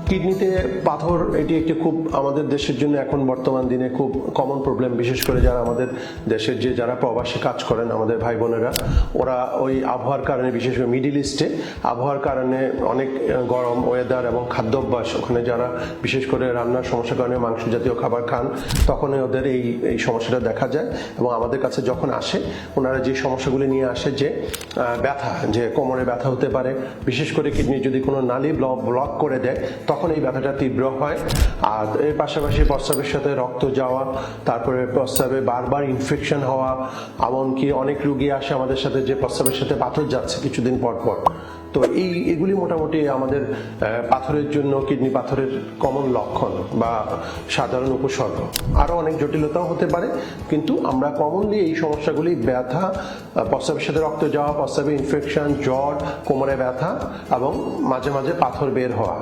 কিডনিতে পাথর এটি একটি খুব আমাদের দেশের জন্য এখন বর্তমান দিনে খুব কমন প্রবলেম, বিশেষ করে যারা আমাদের দেশের যারা প্রবাসী কাজ করেন আমাদের ভাই বোনেরা, ওরা ওই আবহাওয়ার কারণে, বিশেষ করে মিডিল ইস্টে আবহাওয়ার কারণে অনেক গরম ওয়েদার এবং খাদ্যাভ্যাস, ওখানে যারা বিশেষ করে রান্নার সমস্যার কারণে মাংস জাতীয় খাবার খান, তখনই ওদের এই সমস্যাটা দেখা যায়। এবং আমাদের কাছে যখন আসে ওনারা যে সমস্যাগুলি নিয়ে আসে, যে ব্যথা, যে কোমরে ব্যথা হতে পারে, বিশেষ করে কিডনি যদি কোনো নালী ব্লক করে দেয় তখন এই ব্যথাটা তীব্র হয়। আর এর পাশাপাশি প্রস্রাবের সাথে রক্ত যাওয়া, তারপরে প্রস্রাবে বারবার ইনফেকশন হওয়া, এমনকি অনেক রোগী আসে আমাদের সাথে যে প্রস্রাবের সাথে পাথর যাচ্ছে কিছুদিন পর পর। তো এগুলি মোটামুটি আমাদের পাথরের জন্য, কিডনি পাথরের কমন লক্ষণ বা সাধারণ উপসর্গ। আরও অনেক জটিলতাও হতে পারে, কিন্তু আমরা কমনলি এই সমস্যাগুলি ব্যথা, প্রস্রাবের সাথে রক্ত যাওয়া, প্রস্রাবে ইনফেকশন, জ্বর, কোমরে ব্যথা এবং মাঝে মাঝে পাথর বের হওয়া।